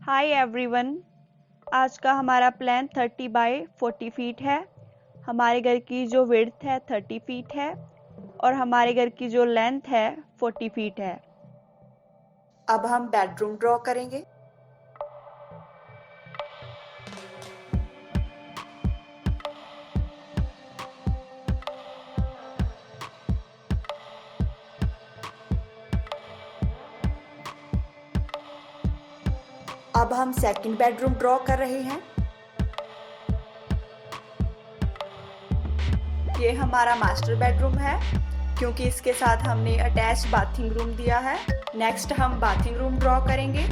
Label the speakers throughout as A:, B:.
A: Hi everyone. आज का हमारा प्लान 30 बाय 40 फीट है। हमारे घर की जो विड्थ है 30 फीट है और हमारे घर की जो लेंथ है 40 फीट है।
B: अब हम बेडरूम ड्रॉ करेंगे। अब हम सेकंड बेडरूम ड्रॉ कर रहे हैं। ये हमारा मास्टर बेडरूम है क्योंकि इसके साथ हमने अटैच बाथिंग रूम दिया है। नेक्स्ट हम बाथिंग रूम ड्रॉ करेंगे।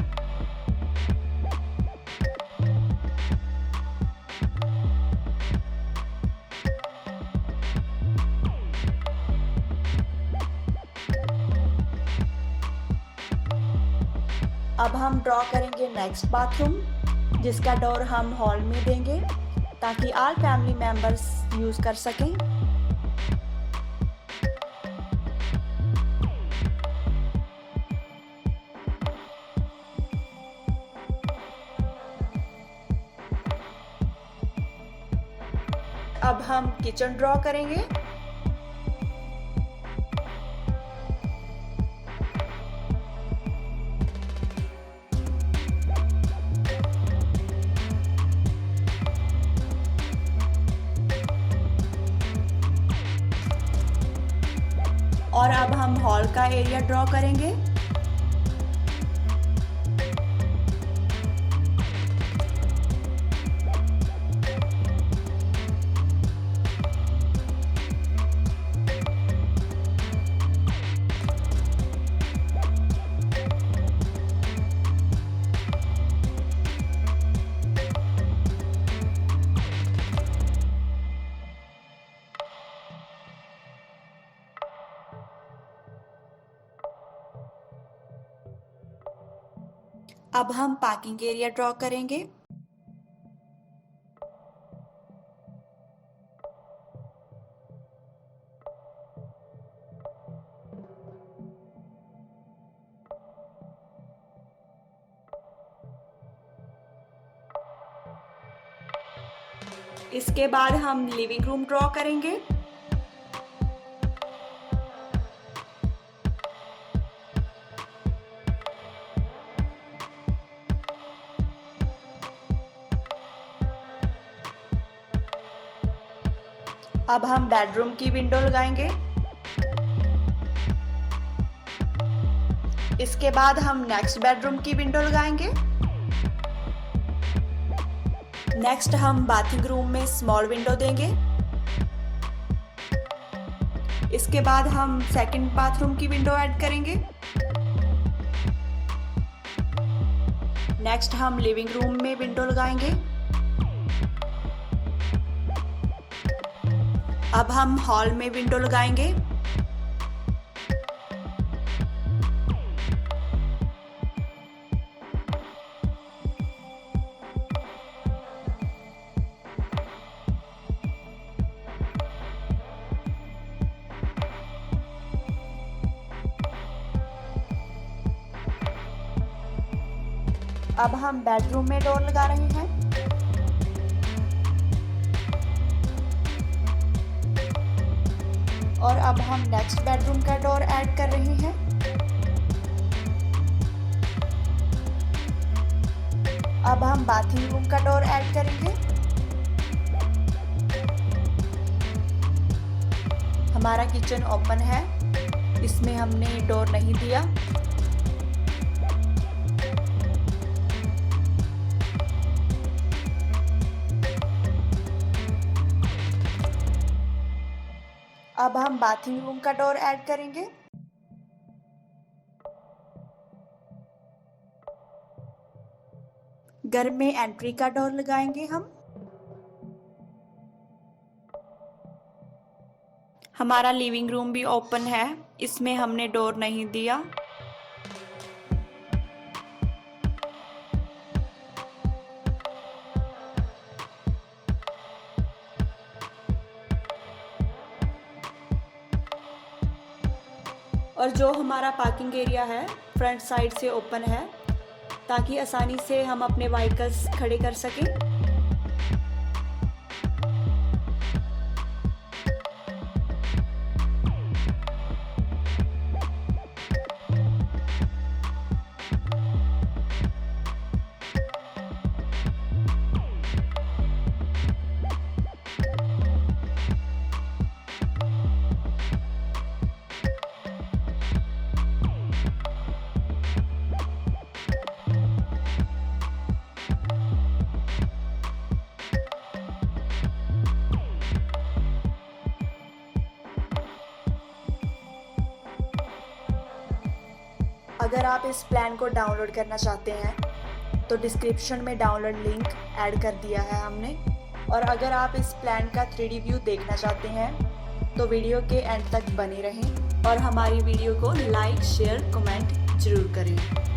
B: अब हम ड्रॉ करेंगे नेक्स्ट बाथरूम, जिसका डोर हम हॉल में देंगे ताकि ऑल फैमिली मेंबर्स यूज कर सकें। अब हम किचन ड्रॉ करेंगे। और अब हम हॉल का एरिया ड्रॉ करेंगे। अब हम पार्किंग एरिया ड्रॉ करेंगे। इसके बाद हम लिविंग रूम ड्रॉ करेंगे। अब हम बेडरूम की विंडो लगाएंगे। इसके बाद हम नेक्स्ट बेडरूम की विंडो लगाएंगे। नेक्स्ट हम बाथिंग रूम में स्मॉल विंडो देंगे। इसके बाद हम सेकंड बाथरूम की विंडो ऐड करेंगे। नेक्स्ट हम लिविंग रूम में विंडो लगाएंगे। अब हम हॉल में विंडो लगाएंगे। अब हम बेडरूम में डोर लगा रहे हैं। और अब हम नेक्स्ट बेडरूम का डोर ऐड कर रहे हैं। अब हम बाथिंग रूम का डोर ऐड करेंगे। हमारा किचन ओपन है, इसमें हमने डोर नहीं दिया। अब हम बाथिंग रूम का डोर ऐड करेंगे। घर में एंट्री का डोर लगाएंगे हम। हमारा लिविंग रूम भी ओपन है, इसमें हमने डोर नहीं दिया। और जो हमारा पार्किंग एरिया है फ्रंट साइड से ओपन है, ताकि आसानी से हम अपने व्हीकल्स खड़े कर सकें। अगर आप इस प्लान को डाउनलोड करना चाहते हैं तो डिस्क्रिप्शन में डाउनलोड लिंक ऐड कर दिया है हमने। और अगर आप इस प्लान का 3D व्यू देखना चाहते हैं तो वीडियो के एंड तक बने रहें और हमारी वीडियो को लाइक, शेयर, कमेंट जरूर करें।